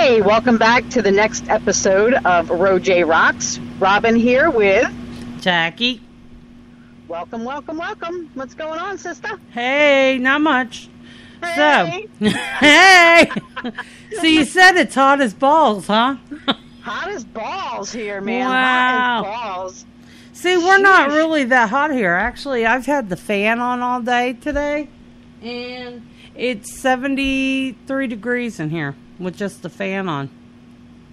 Hey, welcome back to the next episode of RoJa Roxz. Robin here with Jacki. Welcome, welcome, welcome. What's going on, sister? Hey, not much. Hey. So, hey. So you said it's hot as balls, huh? Hot as balls here, man. Wow. Hot as balls. See, we're not really that hot here. Actually, I've had the fan on all day today, and it's 73 degrees in here with just the fan on.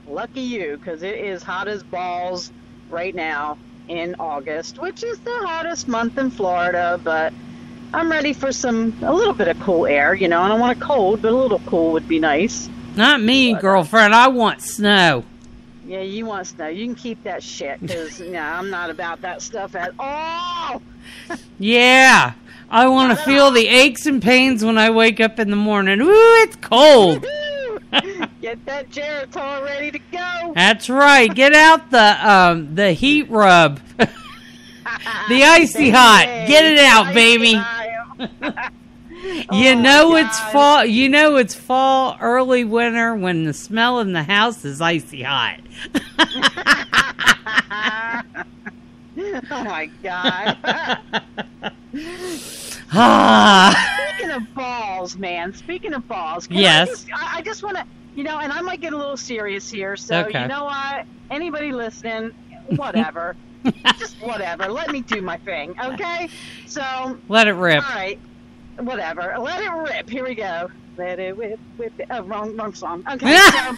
Lucky you, because it is hot as balls right now in August, which is the hottest month in Florida, but I'm ready for a little bit of cool air, you know. I don't want it cold, but a little cool would be nice. Not me, girlfriend. I want snow. Yeah, you want snow. You can keep that shit, because I'm not about that stuff at all. Yeah, I want to feel the aches and pains when I wake up in the morning. Ooh, it's cold. Get that Geritol ready to go. That's right. Get out the heat rub. The icy hot. Get it out, baby. You know it's fall. You know it's fall, early winter when the smell in the house is icy hot. Oh my God. Speaking of balls, man. Speaking of balls. Yes. I just want to, and I might get a little serious here. So, okay. You know what? Anybody listening, whatever. Just whatever. Let me do my thing, okay? So. Let it rip. All right. Whatever. Let it rip. Here we go. Let it whip. Oh, wrong song. Okay. So,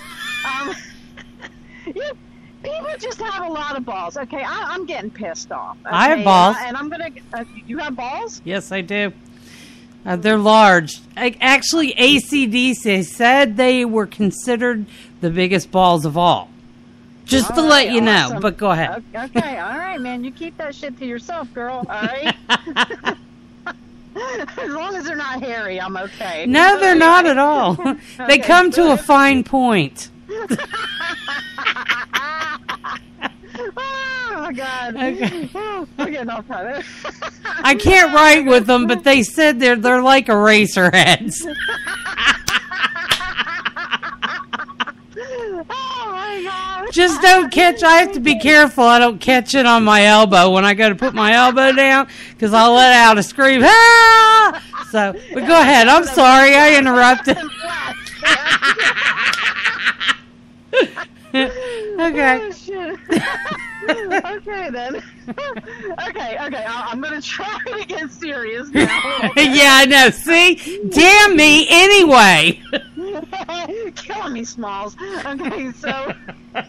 people just have a lot of balls. Okay, I'm getting pissed off. Okay? I have balls. And I'm going to... you have balls? Yes, I do. They're large. Actually, AC/DC said they were considered the biggest balls of all. Just to let you know, but go ahead. Okay, all right, man. You keep that shit to yourself, girl, all right? As long as they're not hairy, I'm okay. No, they're not at all. They come to a fine point. Oh my God! Okay. We're getting off topic. I can't write with them, but they said they're like eraser heads. Oh my God! Just don't catch. I have to be careful. I don't catch it on my elbow when I go to put my elbow down, because I'll let out a scream. Ah! So, but go ahead. I'm sorry, I interrupted. Okay. Oh, shit. Okay then. Okay. I'm gonna try to get serious now. Yeah, I know. See, damn me. Anyway. Killing me, Smalls. Okay, so all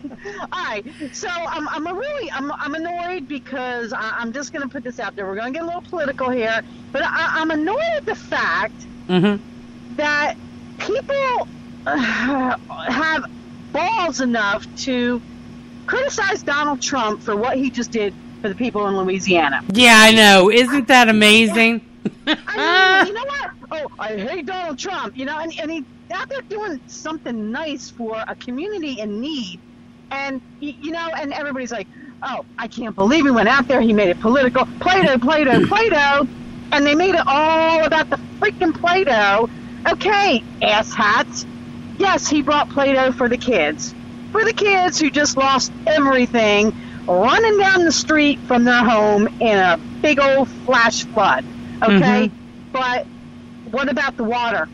right. So I'm annoyed because I'm just gonna put this out there. We're gonna get a little political here, but I'm annoyed at the fact that people have balls enough to criticize Donald Trump for what he just did for the people in Louisiana. Yeah, I know. Isn't that amazing? I mean, you know what? Oh, I hate Donald Trump. And he's out there doing something nice for a community in need. And, and everybody's like, oh, I can't believe he went out there. He made it political. Play-Doh. And they made it all about the freaking Play-Doh. Okay, asshats. Yes, he brought Play-Doh for the kids. For the kids who just lost everything running down the street from their home in a big old flash flood. Okay? But what about the water?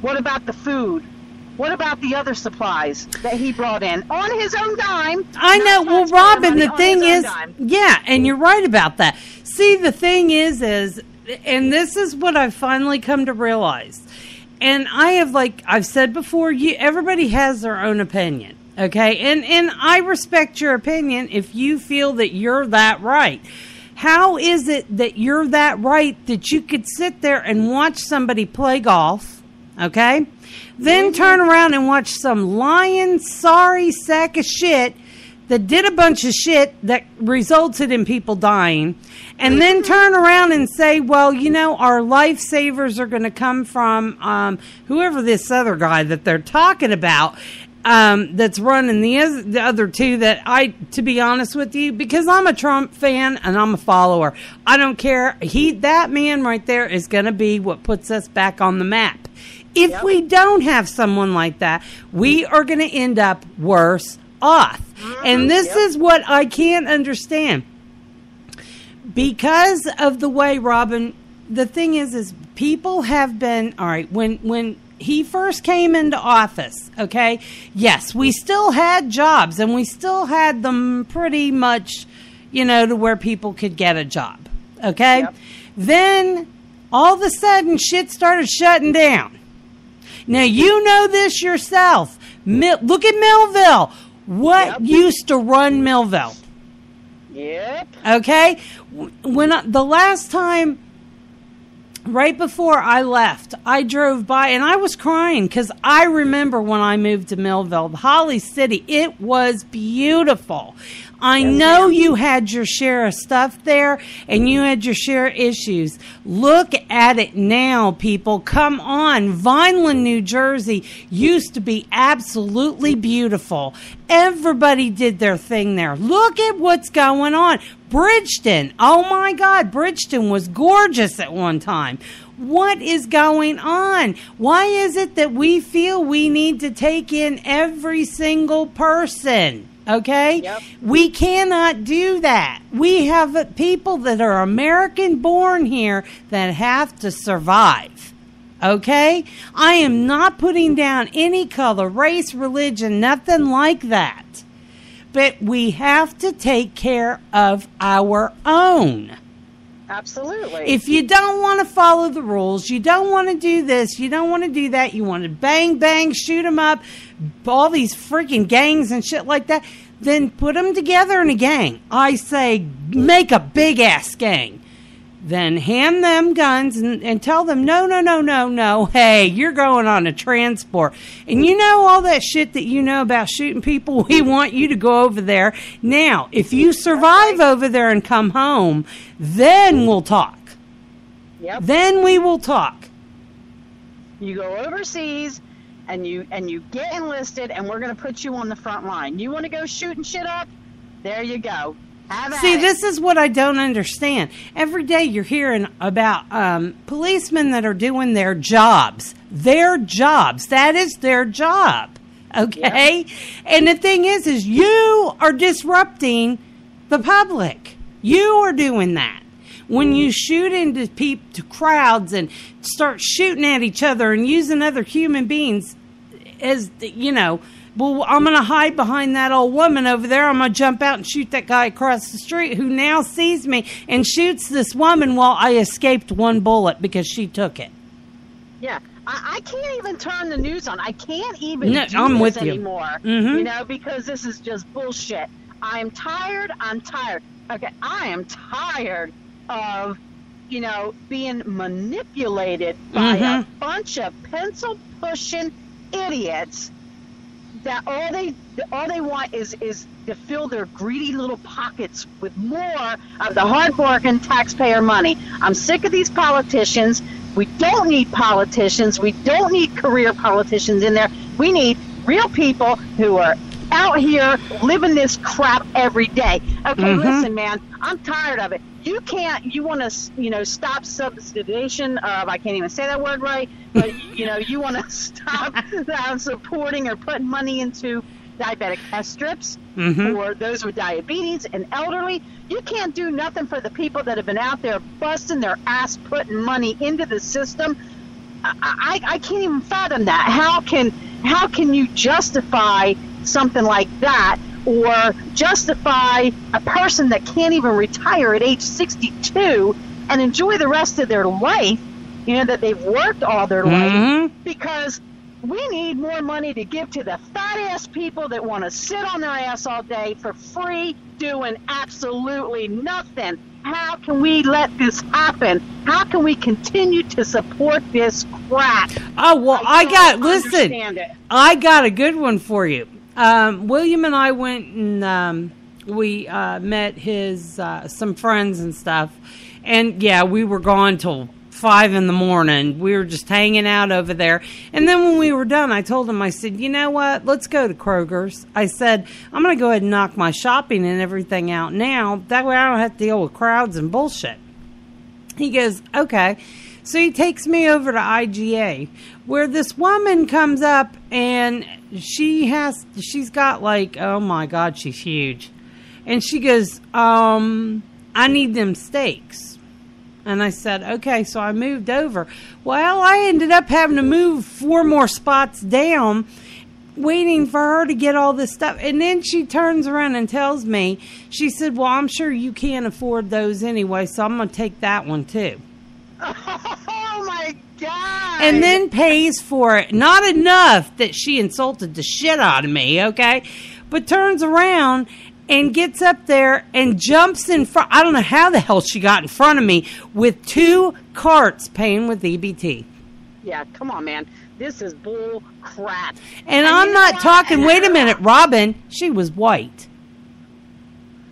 What about the food? What about the other supplies that he brought in on his own dime? I know. Well, Robin, the thing is, yeah, and you're right about that. See, the thing is, and this is what I've finally come to realize. And I have, like I've said before, everybody has their own opinion, okay? And I respect your opinion if you feel that you're that right. How is it that you're that right that you could sit there and watch somebody play golf, okay? Then turn around and watch some lying, sorry sack of shit that did a bunch of shit that resulted in people dying, and then turn around and say, well, our lifesavers are going to come from whoever this other guy that they're talking about that's running the other two that to be honest with you, because I'm a Trump fan and I'm a follower, I don't care. That man right there is going to be what puts us back on the map. If we don't have someone like that, we are going to end up worse off. And this is what I can't understand. Because of the way, Robin, the thing is people have been, all right, when he first came into office, okay, yes, we still had jobs, and we still had them pretty much, to where people could get a job, okay? Yep. Then, all of a sudden, shit started shutting down. Now, you know this yourself. Look at Millville. What used to run Millville? Yep. Okay? The last time, right before I left, I drove by, and I was crying, because I remember when I moved to Millville, Holly City, it was beautiful. I know you had your share of stuff there, and you had your share of issues. Look at it now, people. Come on. Vineland, New Jersey used to be absolutely beautiful. Everybody did their thing there. Look at what's going on. Bridgeton. Oh, my God. Bridgeton was gorgeous at one time. What is going on? Why is it that we feel we need to take in every single person? Okay? Yep. We cannot do that. We have people that are American born here that have to survive. Okay? I am not putting down any color, race, religion, nothing like that. But we have to take care of our own. Absolutely. If you don't want to follow the rules, you don't want to do this, you don't want to do that, you want to bang, bang, shoot them up, all these freaking gangs and shit like that, then put them together in a gang. I say make a big-ass gang. Then hand them guns and tell them, no, hey, you're going on a transport. And you know all that shit that you know about shooting people? We want you to go over there. Now, if you survive over there and come home, then we'll talk. Yep. Then we will talk. You go overseas, and you get enlisted, and we're going to put you on the front line. You want to go shooting shit up? There you go. See, this is what I don't understand. Every day you're hearing about policemen that are doing their jobs. Their jobs. That is their job. Okay? Yep. And the thing is you are disrupting the public. You are doing that. When you shoot into to crowds and start shooting at each other and using other human beings as, well, I'm going to hide behind that old woman over there. I'm going to jump out and shoot that guy across the street who now sees me and shoots this woman while I escaped one bullet because she took it. Yeah. I can't even turn the news on. I can't even do this anymore. Mm-hmm. Because this is just bullshit. I'm tired. Okay, I am tired of, being manipulated by a bunch of pencil-pushing idiots that all they want is to fill their greedy little pockets with more of the hard-working taxpayer money. I'm sick of these politicians. We don't need politicians. We don't need career politicians in there. We need real people who are out here living this crap every day. Okay, listen, man, I'm tired of it. You want to, stop subsidization of, I can't even say that word right, but, you want to stop supporting or putting money into diabetic test strips for those with diabetes and elderly. You can't do nothing for the people that have been out there busting their ass, putting money into the system. I can't even fathom that. How can you justify something like that, or justify a person that can't even retire at age 62 and enjoy the rest of their life, that they've worked all their life, because we need more money to give to the fat-ass people that want to sit on their ass all day for free, doing absolutely nothing. How can we let this happen? How can we continue to support this crap? Oh, well, I got a good one for you. William and I went and we met his some friends and stuff, and we were gone till 5 a.m. We were just hanging out over there, and then when we were done, I told him, I said, you know what, let's go to Kroger's. I said, I'm going to go ahead and knock my shopping and everything out now, that way I don't have to deal with crowds and bullshit. He goes, okay. So he takes me over to IGA, where this woman comes up and she's got like, oh my God, she's huge. And she goes, I need them steaks. And I said, okay, so I moved over. Well, I ended up having to move 4 more spots down, waiting for her to get all this stuff. And then she turns around and tells me, she said, well, I'm sure you can't afford those anyway, so I'm going to take that one too. Oh, my God. And then pays for it. Not enough that she insulted the shit out of me, okay? But turns around and gets up there and jumps in front. I don't know how the hell she got in front of me with 2 carts paying with EBT. Yeah, come on, man. This is bull crap. And I'm not talking, wait a minute, Robin, she was white.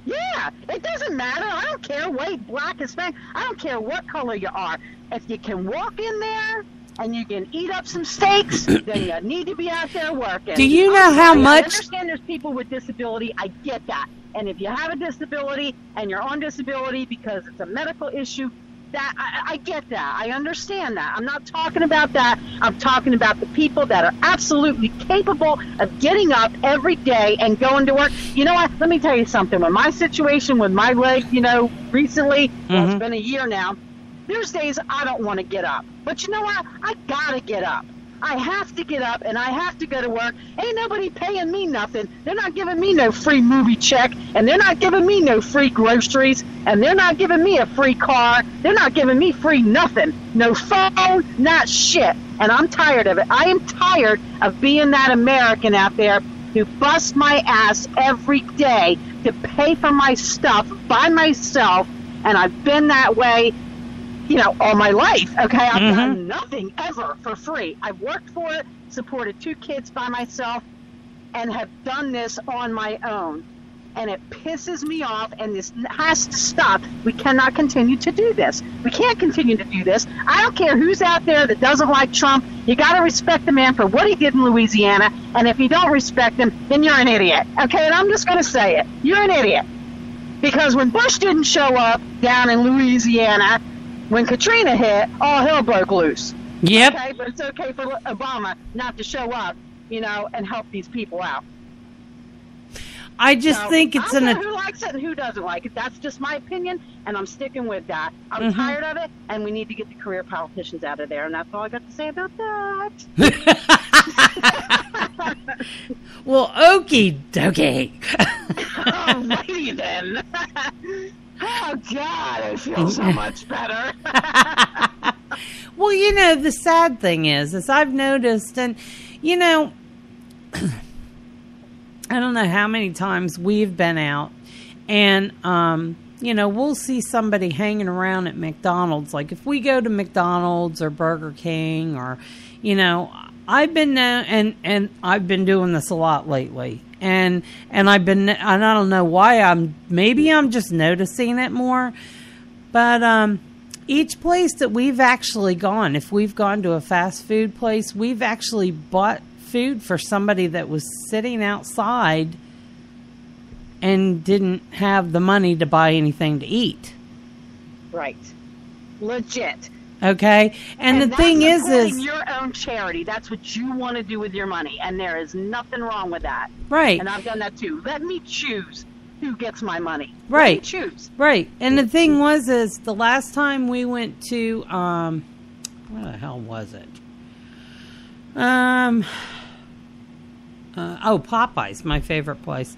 Yeah, it doesn't matter. I don't care, white, black, Hispanic. I don't care what color you are. If you can walk in there and you can eat up some steaks, then you need to be out there working. Do you know how much? I understand there's people with disability. I get that. And if you have a disability and you're on disability because it's a medical issue, that I get that. I understand that. I'm not talking about that. I'm talking about the people that are absolutely capable of getting up every day and going to work. You know what? Let me tell you something. When my situation with my leg, recently, well, it's been a year now, there's days I don't want to get up. But you know what? I got to get up. I have to get up and I have to go to work. Ain't nobody paying me nothing. They're not giving me no free movie check, and they're not giving me no free groceries, and they're not giving me a free car. They're not giving me free nothing. No phone, not shit. And I'm tired of it. I am tired of being that American out there who busts my ass every day to pay for my stuff by myself, and I've been that way all my life, okay? I've done nothing ever for free. I've worked for it, supported 2 kids by myself, and have done this on my own. And it pisses me off, and this has to stop. We cannot continue to do this. We can't continue to do this. I don't care who's out there that doesn't like Trump. You got to respect the man for what he did in Louisiana, and if you don't respect him, then you're an idiot, okay? And I'm just going to say it. You're an idiot. Because when Bush didn't show up down in Louisiana, when Katrina hit, all hell broke loose. Yep. Okay, but it's okay for Obama not to show up, and help these people out. I just think it's I don't know who likes it and who doesn't like it. That's just my opinion, and I'm sticking with that. I'm tired of it, and we need to get the career politicians out of there, and that's all I got to say about that. Well, okie dokie. Alrighty then. Oh, God, I feel so much better. Well, the sad thing is I've noticed, and, I don't know how many times we've been out, and, we'll see somebody hanging around at McDonald's. Like, if we go to McDonald's or Burger King or, I've been and I've been doing this a lot lately. And I don't know why I'm just noticing it more, but each place that we've actually gone, if we've gone to a fast food place, we've actually bought food for somebody that was sitting outside and didn't have the money to buy anything to eat. Right. Legit. Okay, and the thing is your own charity. That's what you want to do with your money, and there is nothing wrong with that. Right. And I've done that too. Let me choose who gets my money. Right. Let me choose. Right. And the thing is the last time we went to where the hell was it? Popeyes, my favorite place.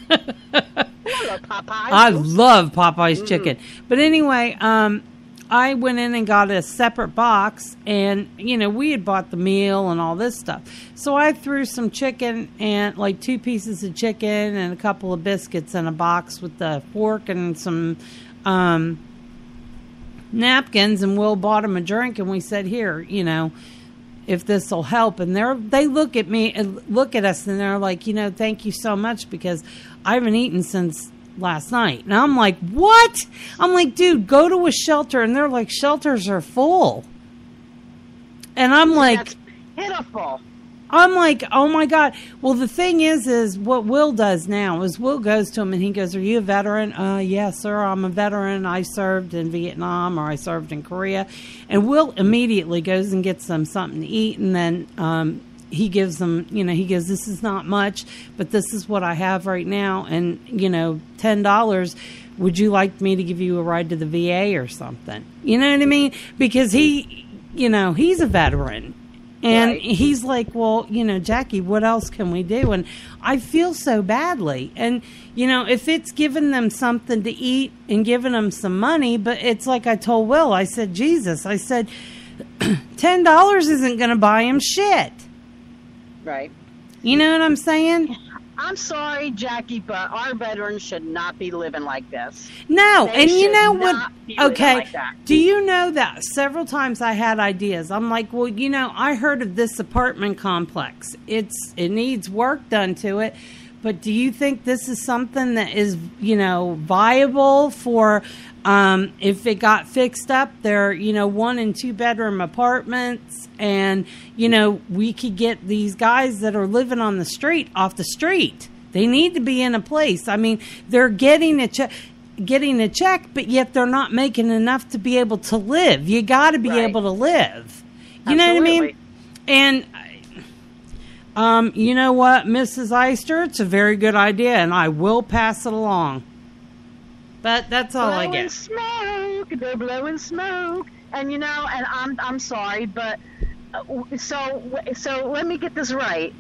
Hello, Popeyes. I love Popeyes chicken. But anyway, I went in and got a separate box, and, we had bought the meal and all this stuff. So I threw some chicken and, 2 pieces of chicken and a couple of biscuits in a box with the fork and some napkins, and Will bought him a drink, and we said, here, if this will help. And they look at me and look at us, and they're like, thank you so much, because I haven't eaten since last night. And I'm like, what? I'm like, dude, go to a shelter. And they're like, shelters are full. And I'm like, that's pitiful. I'm like, oh my God. Well, the thing is what Will does now is Will goes to him and he goes, are you a veteran? Yes, sir, I'm a veteran. I served in Vietnam, or I served in Korea. And Will immediately goes and gets them something to eat. And then he gives them, he goes, this is not much, but this is what I have right now. And, $10. Would you like me to give you a ride to the VA or something? You know what I mean? Because he, he's a veteran. And right. He's like, well, Jackie, what else can we do? And I feel so badly. And, if it's giving them something to eat and giving them some money, but it's like I told Will, I said, Jesus, I said, $10 isn't going to buy him shit. Right. You know what I'm saying? I'm sorry, Jackie, but our veterans should not be living like this. No, they and you know what? Okay, like do you know that several times I had ideas? I'm like, well, I heard of this apartment complex. It needs work done to it, but do you think this is something that is, viable for if it got fixed up? They're, 1 and 2 bedroom apartments, and we could get these guys that are living on the street off the street. They need to be in a place. I mean, they're getting a check, but yet they're not making enough to be able to live. You got to be able to live. You know what I mean? And you know what, Mrs. Eyster? It's a very good idea, and I will pass it along. But that's all I get. Smoke, they're blowing smoke, and and I'm sorry, but so let me get this right.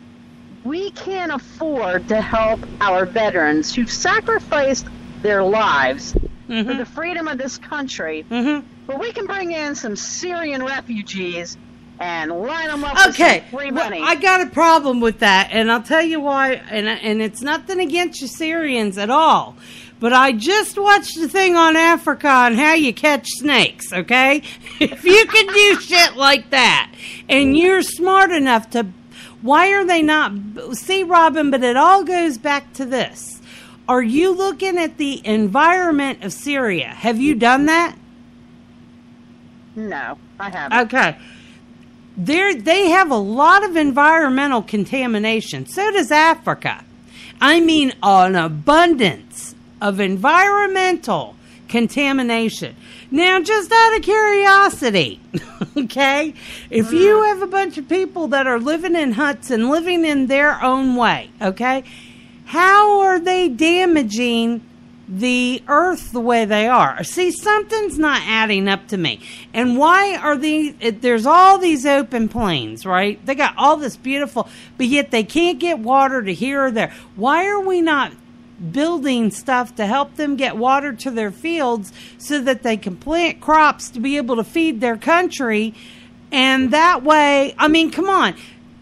We can't afford to help our veterans who've sacrificed their lives for the freedom of this country, but we can bring in some Syrian refugees and line them up with some free money. Well, I got a problem with that, and I'll tell you why. And it's nothing against you Syrians at all. But I just watched the thing on Africa on how you catch snakes, okay? If you can do shit like that, and you're smart enough to, why are they not? See, Robin, but it all goes back to this. Are you looking at the environment of Syria? Have you done that? No, I haven't. Okay. They have a lot of environmental contamination. So does Africa. I mean, an abundance of environmental contamination. Now, just out of curiosity, okay, if you have a bunch of people that are living in huts and living in their own way, okay, how are they damaging the earth the way they are? See, something's not adding up to me. And why are there's all these open plains, right? They got all this beautiful, but yet they can't get water to here or there. Why are we not building stuff to help them get water to their fields so that they can plant crops to be able to feed their country? And that way, I mean, come on.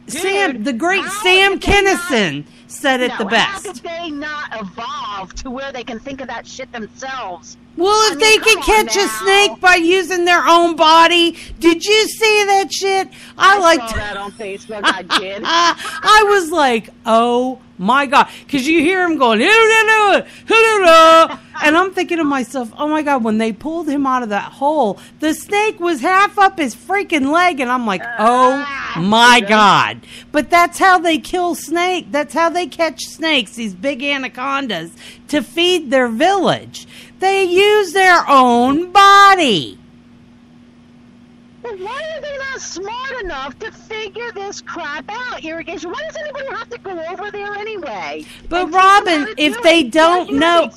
Dude, the great Sam Kinison said it the best. How did they not evolve to where they can think of that shit themselves? Well, if they can catch a snake by using their own body, did you see that shit? I saw that on Facebook. I did. I was like, oh my God, because you hear him going, and I'm thinking to myself, oh my God, when they pulled him out of that hole, the snake was half up his freaking leg, and I'm like, oh my God. But that's how they kill snake. That's how they catch snakes, these big anacondas, to feed their village. They use their own body. Well, why are they not smart enough to figure this crap out? Irrigation. Why does anybody have to go over there anyway? But Robin, if they don't know,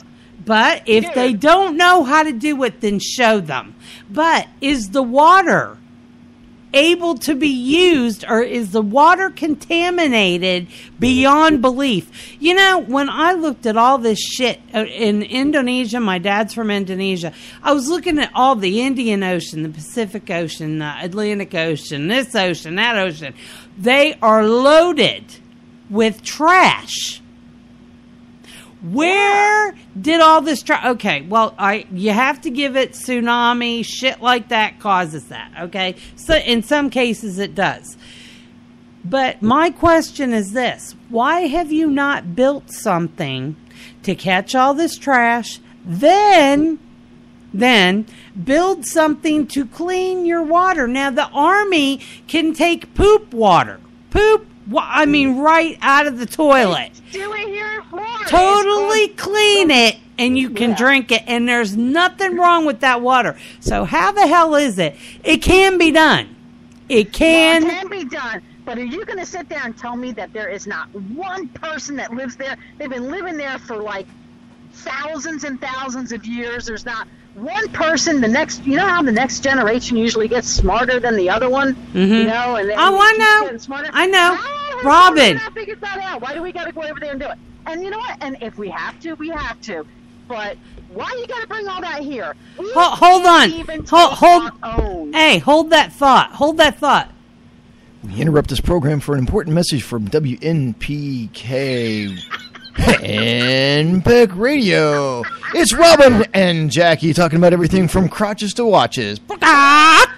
but if they don't know how to do it, then show them. But is the water able to be used, or is the water contaminated beyond belief? You know, when I looked at all this shit in Indonesia, my dad's from Indonesia, I was looking at all the Indian Ocean, the Pacific Ocean, the Atlantic Ocean, this ocean, that ocean. They are loaded with trash. Where did all this okay, well, you have to give it tsunami, shit like that causes that, okay? So in some cases it does. But my question is this: why have you not built something to catch all this trash, then build something to clean your water? Now, the Army can take poop water. Poop I mean, right out of the toilet. Do it here in Florida. Totally clean it, and you can drink it, and there's nothing wrong with that water. So how the hell is it? It can be done. It can. Well, it can be done. But are you going to sit there and tell me that there is not one person that lives there? They've been living there for like thousands and thousands of years. There's not one person. You know how the next generation usually gets smarter than the other one? Mm-hmm. You know? And I know. Robin. I figured that out. Why do we got to go over there and do it? And you know what? And if we have to, we have to. But why you got to bring all that here? Hold on. Hey, hold that thought. We interrupt this program for an important message from WNPK Henpeck Radio. It's Robin and Jackie talking about everything from crotches to watches. What time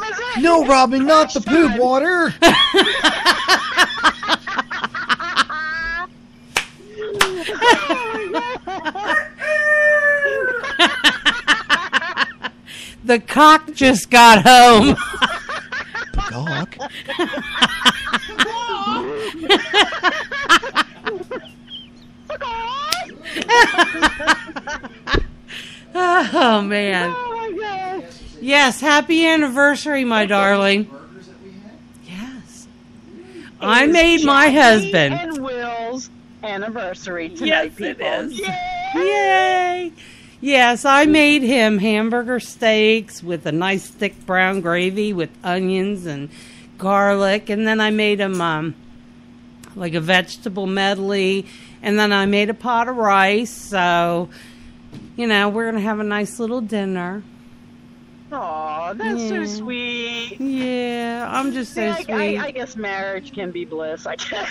is it? No, Robin, not the poop water. The cock just got home. Cock? Oh, man. Oh, my God. Yes, happy anniversary, my darling. Yes. I made my husband. And Will's anniversary tonight, Yes, it people. is. Yay! Yay! Yes, I made him hamburger steaks with a nice thick brown gravy with onions and garlic, and then I made him like a vegetable medley, and then I made a pot of rice. So, you know, we're gonna have a nice little dinner. Aw, that's so sweet. Yeah, I'm just so sweet. I guess marriage can be bliss. I guess.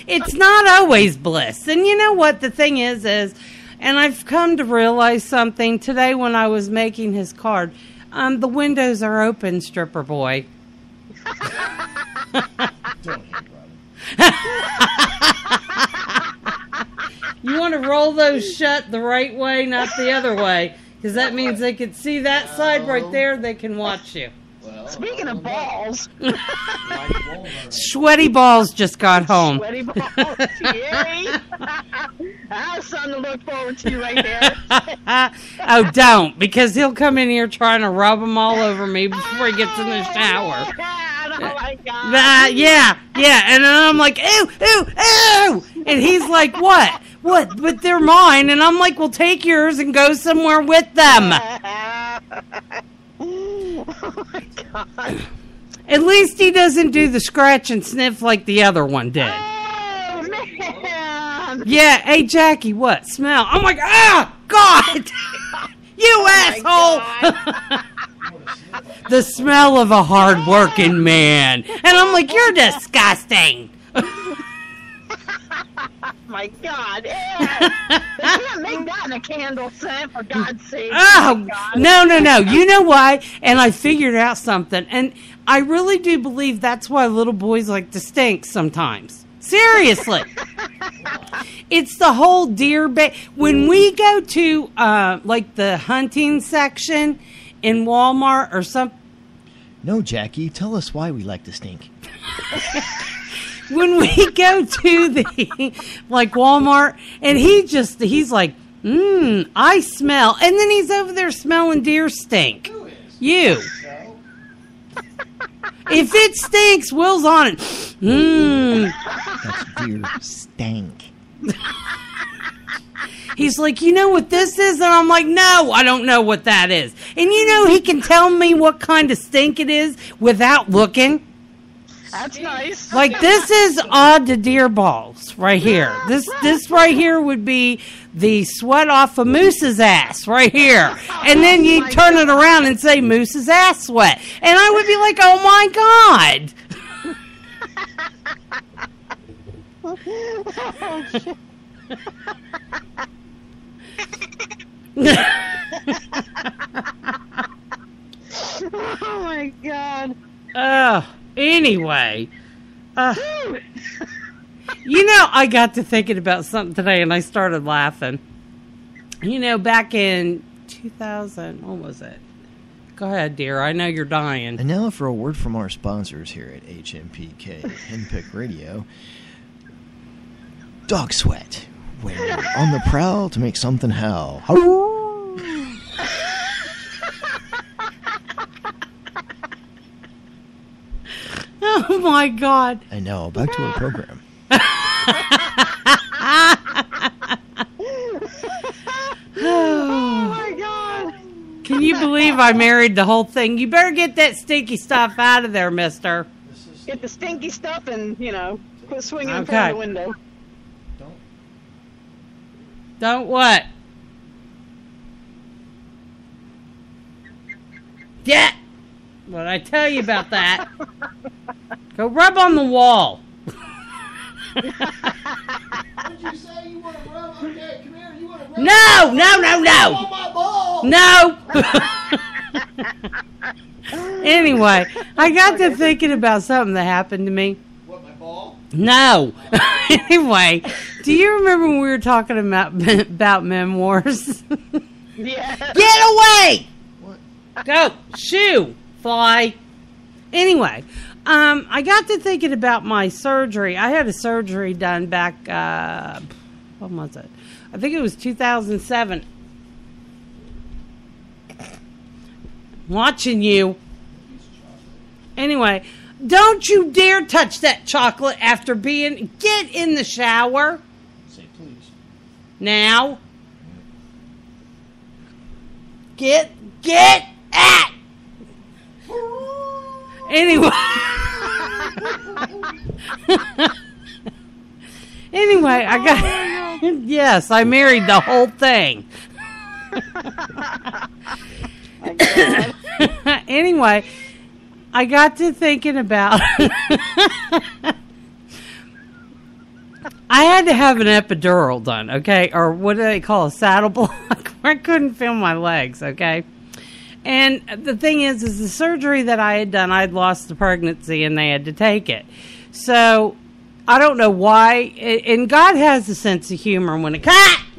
It's not always bliss. And you know what the thing is, and I've come to realize something today when I was making his card. The windows are open, stripper boy. You want to roll those shut the right way, not the other way. Because that means they can see that side right there. They can watch you. Speaking of balls. Sweaty balls just got home. Sweaty balls. Yay. That's something to look forward to right there. Oh, don't. Because he'll come in here trying to rub them all over me before he gets in the shower. Oh, my God. Yeah. And then I'm like, ew. And he's like, what? But they're mine. And I'm like, well, take yours and go somewhere with them. Oh, my God. At least he doesn't do the scratch and sniff like the other one did. Oh, man. Yeah, hey, Jackie, what? Smell. I'm like, God. You asshole. The smell of a hard-working man. And I'm like, you're disgusting. My God. They can't make that in a candle scent, for God's sake. Oh, no. You know why? And I figured out something. And I really do believe that's why little boys like to stink sometimes. Seriously. It's the whole deer bait. When we go to, like, the hunting section in Walmart or something. No, Jackie, tell us why we like to stink. When we go to the, like, Walmart, and he's like, I smell. And then he's over there smelling deer stink. Who is? You. If it stinks, Will's on it. That's deer stank. He's like, you know what this is? And I'm like, no, I don't know what that is. And you know he can tell me what kind of stink it is without looking. That's nice. Like, this is odd to deer balls right here. This right here would be the sweat off a moose's ass right here. And then you turn it around and say moose's ass sweat. And I would be like, oh my God. Oh, my God. Anyway. You know, I got to thinking about something today and I started laughing. You know, back in 2000, what was it? Go ahead, dear. I know you're dying. And now for a word from our sponsors here at HMPK Henpick Radio. Dog Sweat. When you're on the prowl to make something howl. Oh, my God. And now back to our program. Oh, my God. Can you believe I married the whole thing? You better get that stinky stuff out of there, mister. Get the stinky stuff and, quit swinging in front of the window. Don't what? Yeah. What'd I tell you about that? Go rub on the wall. What did you say? You want to rub? Okay, come here. You want to rub? No. On my ball. No. Anyway, I got to thinking about something that happened to me. What, my ball? No. Anyway, do you remember when we were talking about memoirs? Yeah. Get away! What? Go. Shoo. Fly. Anyway, I got to thinking about my surgery. I had a surgery done back, when was it? I think it was 2007. Watching you. Anyway, don't you dare touch that chocolate after being... Get in the shower. Say please. Now. Get at. Anyway. Anyway, I got... Yes, I married the whole thing. My God. Anyway, I got to thinking about... I had to have an epidural done, okay? Or what do they call a saddle block? I couldn't feel my legs, okay? And the thing is the surgery that I had done, I had lost the pregnancy and they had to take it. So, I don't know why. And God has a sense of humor when it...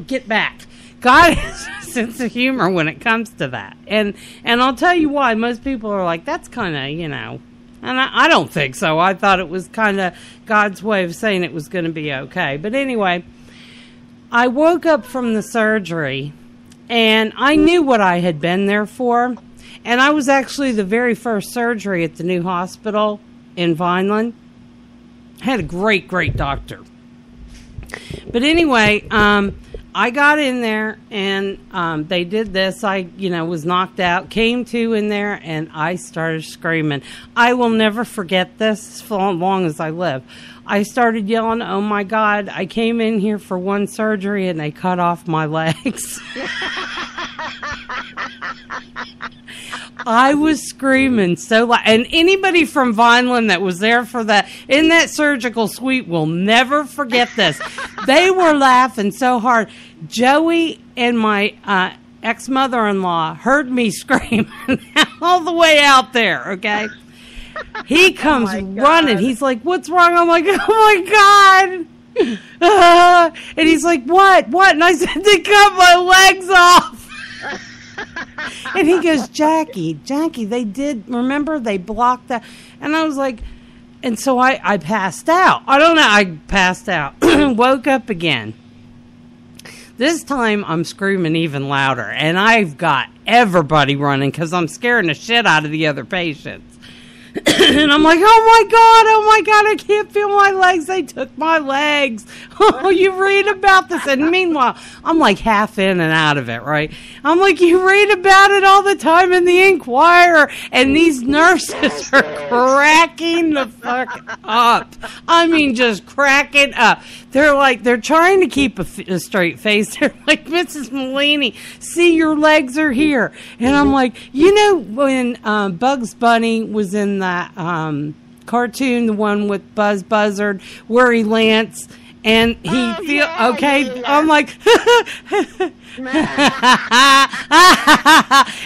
Get back. God has a sense of humor when it comes to that. And I'll tell you why. Most people are like, that's kind of, And I don't think so. I thought it was kind of God's way of saying it was going to be okay. But anyway, I woke up from the surgery, and I knew what I had been there for. And I was actually the very first surgery at the new hospital in Vineland. I had a great, great doctor. But anyway, I got in there, and they did this. I, was knocked out, came to in there, and I started screaming. I will never forget this as long as I live. I started yelling, oh, my God, I came in here for one surgery, and they cut off my legs. I was screaming so loud. And anybody from Vineland that was there for that, in that surgical suite, will never forget this. They were laughing so hard. Joey and my ex-mother-in-law heard me screaming all the way out there, okay? He comes running. He's like, what's wrong? I'm like, oh, my God. And he's like, what? And I said, they cut my legs off. And he goes, Jacki, they did, remember, they blocked that. And I was like, and so I passed out. I don't know, I passed out. Woke up again. This time I'm screaming even louder. And I've got everybody running because I'm scaring the shit out of the other patients. And I'm like, oh my God, I can't feel my legs. They took my legs. Oh, you read about this. And meanwhile, I'm like half in and out of it, right? I'm like, you read about it all the time in the Inquirer. And these nurses are cracking the fuck up. I mean, just cracking up. They're trying to keep a straight face. They're like, Mrs. Malini, see, your legs are here. And I'm like, when Bugs Bunny was in that cartoon, the one with Buzz Buzzard, where he lands and he I'm like,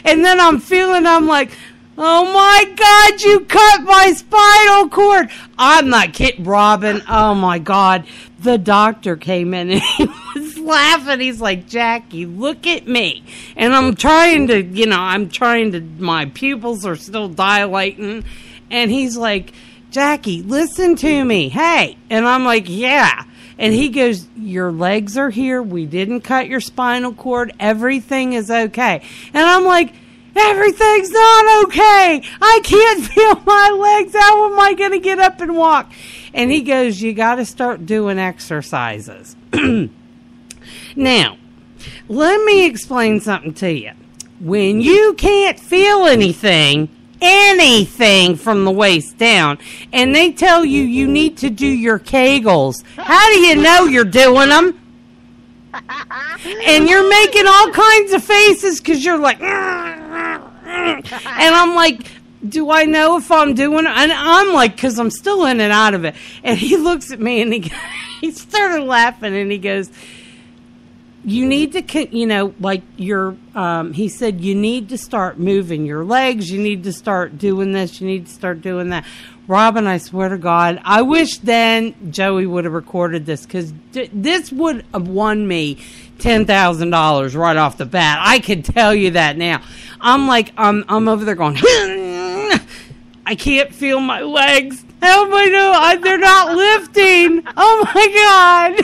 and then I'm like, oh my God, you cut my spinal cord. I'm not kidding, Robin. Oh my God. The doctor came in and he was laughing. He's like, Jackie, look at me. And I'm trying to, my pupils are still dilating. And he's like, Jackie, listen to me. Hey. And I'm like, yeah. And he goes, your legs are here. We didn't cut your spinal cord. Everything is okay. And I'm like, everything's not okay. I can't feel my legs. How am I going to get up and walk? And he goes, you got to start doing exercises. Now, let me explain something to you. When you can't feel anything from the waist down, and they tell you you need to do your Kegels, how do you know you're doing them? And you're making all kinds of faces because you're like, and I'm like, do I know if I'm doing it? And I'm like, because I'm still in and out of it. And he looks at me and he started laughing and he goes, you need to, he said, you need to start moving your legs. You need to start doing this. You need to start doing that. Robin, I swear to God, I wish then Joey would have recorded this because this would have won me $10,000 right off the bat. I can tell you that now. I'm like, I'm over there going, I can't feel my legs. How am I doing? They're not lifting. Oh my God.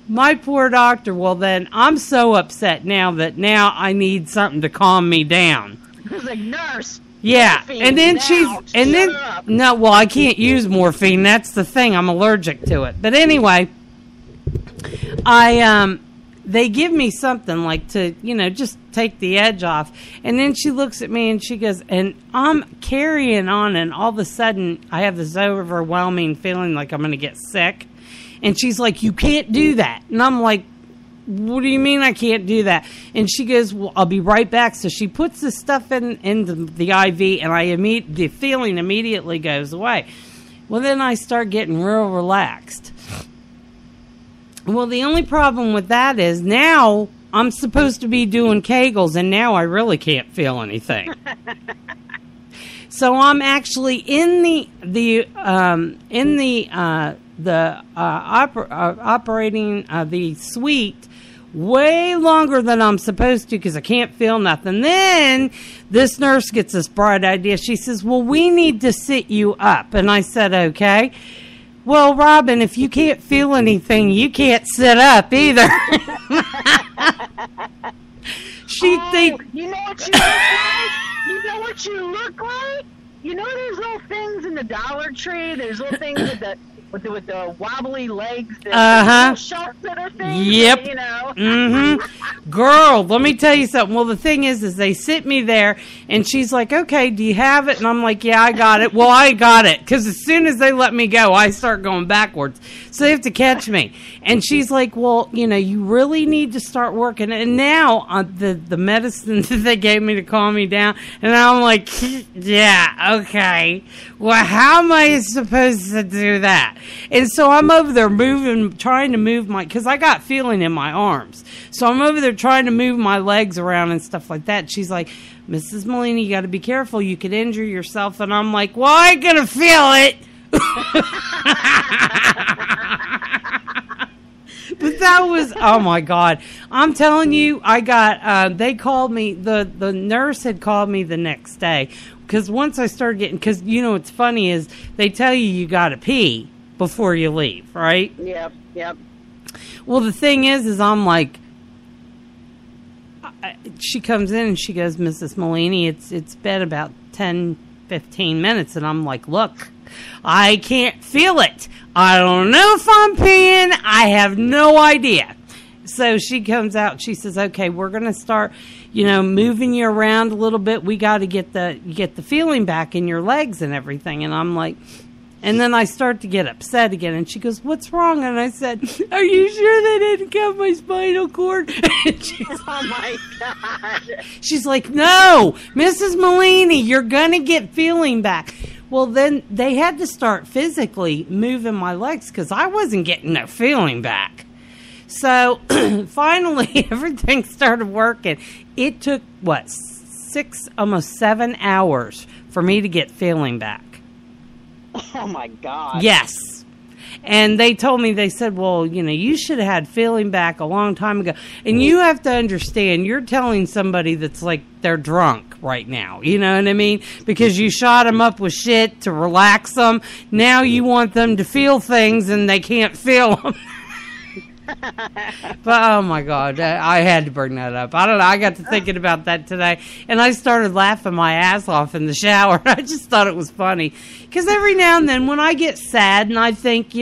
My poor doctor. Well, then I'm so upset now that now I need something to calm me down. It's like, nurse. Yeah, morphine, and then now, I can't use morphine. That's the thing. I'm allergic to it. But anyway, they give me something like to, just take the edge off. And then she looks at me and she goes, and I'm carrying on, and all of a sudden I have this overwhelming feeling like I'm going to get sick. And she's like, you can't do that. And I'm like, what do you mean I can't do that? And she goes, well, I'll be right back. So she puts the stuff in the IV, and the feeling immediately goes away. Well, then I start getting real relaxed. Well, the only problem with that is now I'm supposed to be doing Kegels, and now I really can't feel anything. So I'm actually in operating the suite way longer than I'm supposed to because I can't feel nothing. Then this nurse gets this bright idea. She says, well, we need to sit you up. And I said, okay. Well, Robin, if you can't feel anything, you can't sit up either. You know what you look like? You know what you look like? You know there's little things in the Dollar Tree? There's little things with the wobbly legs. Little shark fitter things. Yep. Mm-hmm. Girl, let me tell you something. Well, the thing is they sit me there, and she's like, okay, do you have it? And I'm like, yeah, I got it. Well, I got it, because as soon as they let me go, I start going backwards. So they have to catch me. And she's like, well, you really need to start working. And now the medicine that they gave me to calm me down, and I'm like, yeah, okay. Well, how am I supposed to do that? And so I'm over there trying to move because I got feeling in my arms. So I'm over there trying to move my legs around and stuff like that. She's like, Mrs. Molina, you got to be careful. You could injure yourself. And I'm like, well, I ain't going to feel it. But that was, oh my God. I'm telling you, I got, they called me, the nurse had called me the next day. Because once I started getting, because what's funny is they tell you got to pee before you leave, right? Yep. Well, the thing is I'm like, she comes in and she goes, Mrs. Molini, it's been about 10, 15 minutes. And I'm like, look, I can't feel it. I don't know if I'm peeing. I have no idea. So she comes out. She says, okay, we're going to start, moving you around a little bit. We got to get the feeling back in your legs and everything. And I'm like, and then I start to get upset again. And she goes, what's wrong? And I said, are you sure they didn't cut my spinal cord? Oh my God. She's like, no, Mrs. Molini, you're going to get feeling back. Well, then they had to start physically moving my legs because I wasn't getting no feeling back. So finally, everything started working. It took, 6, almost 7 hours for me to get feeling back. Oh, my God. Yes. And they told me, they said, well, you should have had feeling back a long time ago. And you have to understand, you're telling somebody that's like they're drunk right now. You know what I mean? Because you shot them up with shit to relax them. Now you want them to feel things and they can't feel them. But oh my God, I had to bring that up. I don't know, I got to thinking about that today and I started laughing my ass off in the shower. I just thought it was funny because every now and then when I get sad and I think,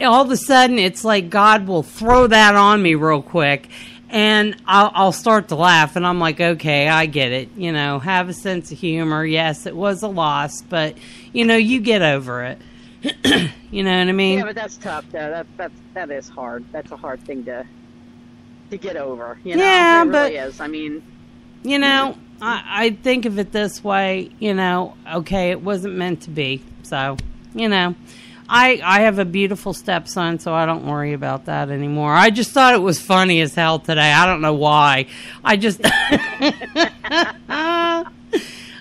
all of a sudden it's like God will throw that on me real quick and I'll start to laugh and I'm like, okay, I get it. Have a sense of humor. Yes, it was a loss, but you get over it. You know what I mean? Yeah, but that's tough, though. That is hard. That's a hard thing to get over. Yeah, it but really is. I mean, I think of it this way. Okay, it wasn't meant to be. So, I have a beautiful stepson, so I don't worry about that anymore. I just thought it was funny as hell today. I don't know why. I just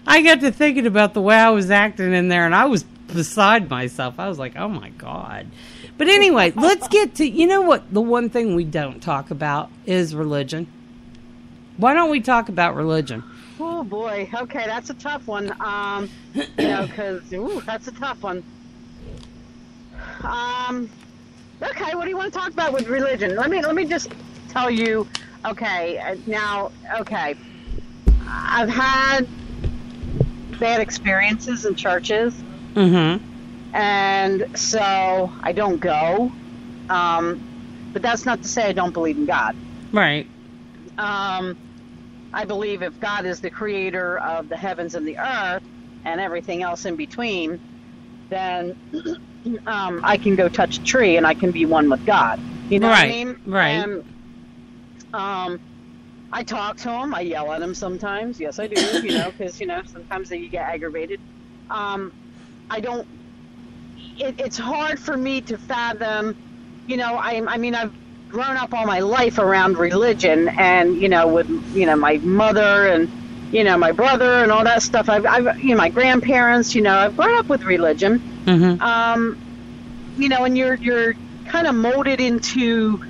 I got to thinking about the way I was acting in there, and I was beside myself. I was like, oh my God. But anyway, let's get to, what? The one thing we don't talk about is religion. Why don't we talk about religion? Oh boy. Okay, that's a tough one. Because that's a tough one. Okay, what do you want to talk about with religion? Let me just tell you. Okay, now, okay, I've had bad experiences in churches. Mm-hmm. And so I don't go. But that's not to say I don't believe in God. Right. I believe if God is the creator of the heavens and the earth and everything else in between, then I can go touch a tree and I can be one with God. You know what I mean? Right. And, I talk to him. I yell at him sometimes. Yes, I do. Because sometimes you get aggravated. I don't. It's hard for me to fathom. I mean, I've grown up all my life around religion, and with my mother and my brother and all that stuff. I've my grandparents. I've grown up with religion. Mm-hmm. And you're kind of molded into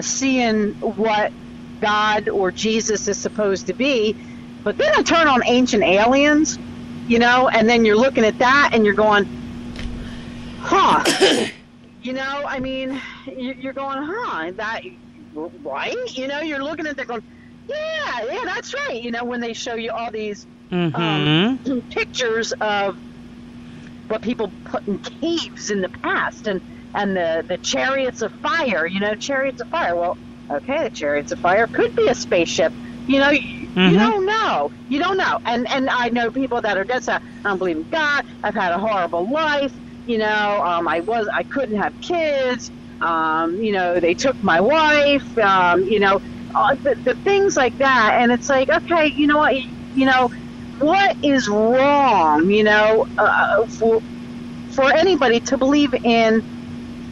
seeing what God or Jesus is supposed to be, but then I turn on Ancient Aliens. And then you're looking at that and you're going, huh? I mean, you're going, huh? That right? You're looking at that going, yeah, that's right. When they show you all these pictures of what people put in caves in the past and the chariots of fire, chariots of fire. Well, okay, the chariots of fire could be a spaceship. You don't know. You don't know. And I know people that are dead set. I don't believe in God. I've had a horrible life. I couldn't have kids. They took my wife. The things like that. And it's like, okay, you know what? What is wrong? For anybody to believe in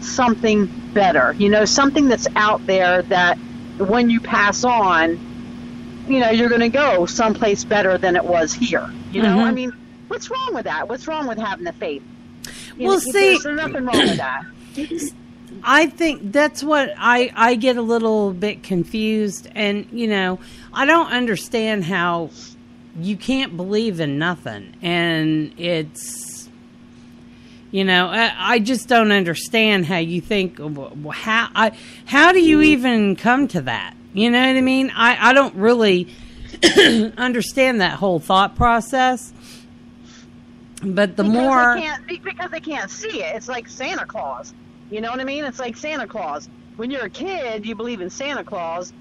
something better. Something that's out there that when you pass on, you're going to go someplace better than it was here. I mean, what's wrong with that? What's wrong with having the faith? There's nothing wrong with that. I think that's what I get a little bit confused. And, I don't understand how you can't believe in nothing. And it's, I just don't understand how you think, how do you even come to that? You know what I mean? I don't really understand that whole thought process. But because they can't see it. It's like Santa Claus. You know what I mean? It's like Santa Claus. When you're a kid, you believe in Santa Claus,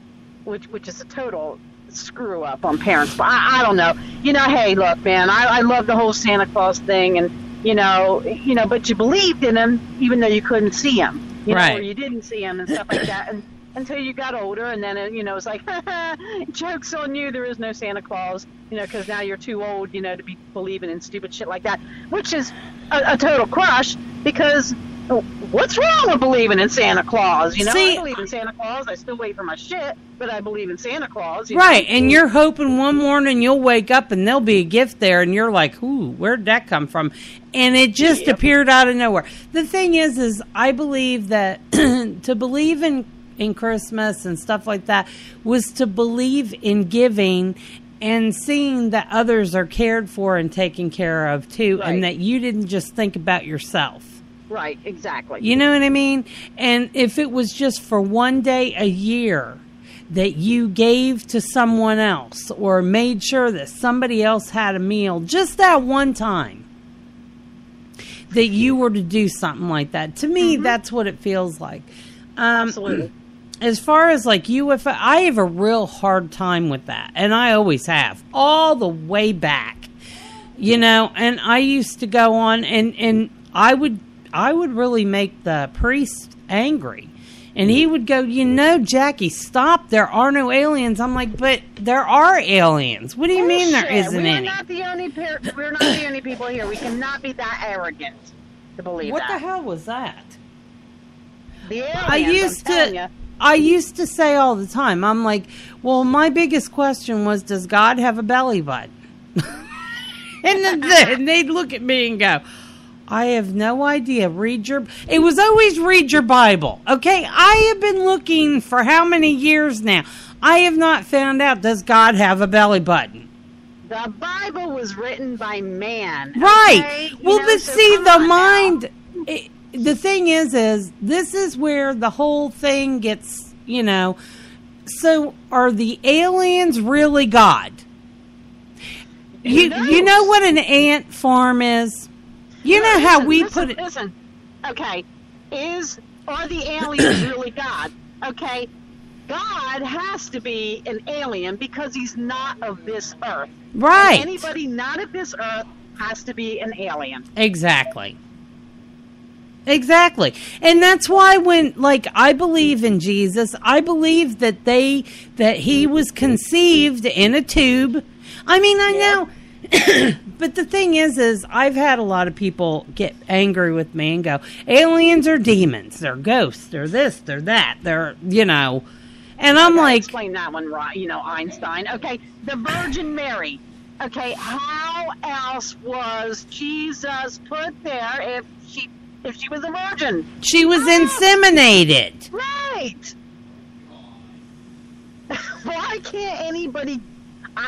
which is a total screw up on parents. But I don't know. Hey, look, man, I love the whole Santa Claus thing, and but you believed in him even though you couldn't see him. Or you didn't see him and stuff like that. And until you got older, and then it's like, joke's on you, there is no Santa Claus, because now you're too old, to be believing in stupid shit like that, which is a total crush, because what's wrong with believing in Santa Claus? You know, See, I believe in Santa Claus. I still wait for my shit, but I believe in Santa Claus. Right, and you're hoping one morning you'll wake up and there'll be a gift there, and you're like, ooh, where'd that come from? And it just appeared out of nowhere. The thing is I believe that to believe in Christmas and stuff like that was to believe in giving and seeing that others are cared for and taken care of, too, and that you didn't just think about yourself. Right, exactly. You know what I mean? And if it was just for one day a year that you gave to someone else or made sure that somebody else had a meal, just that one time that you were to do something like that. To me, that's what it feels like. Absolutely. As far as like UFO, I have a real hard time with that. And I always have. All the way back. You know, and I used to go on and I would really make the priest angry. And he would go, you know, Jackie, stop. There are no aliens. I'm like, but there are aliens. What do you mean there isn't any? We're not the only people here. We cannot be that arrogant to believe what that. What the hell was that? The aliens, I used to say all the time, I'm like, well, my biggest question was, does God have a belly button? And then they'd look at me and go, I have no idea. It was always read your Bible. Okay, I have been looking for how many years now? I have not found out, does God have a belly button? The Bible was written by man. Right. Okay? Well, but see, the mind, the thing is this is where the whole thing gets, you know, so are the aliens really God? You know what an ant farm is? You know how we put it. Listen, okay, are the aliens really God? Okay, God has to be an alien because he's not of this earth. Right. And anybody not of this earth has to be an alien. Exactly. And that's why when, like, I believe in Jesus, I believe that he was conceived in a tube. I mean, I know. But the thing is I've had a lot of people get angry with me and go, aliens are demons, they're ghosts, they're this, they're that, they're, you know, and I'm like, explain that one, right? You know, Einstein. Okay, the Virgin Mary. Okay, how else was Jesus put there if she was a virgin? She was inseminated. Right. Why can't anybody?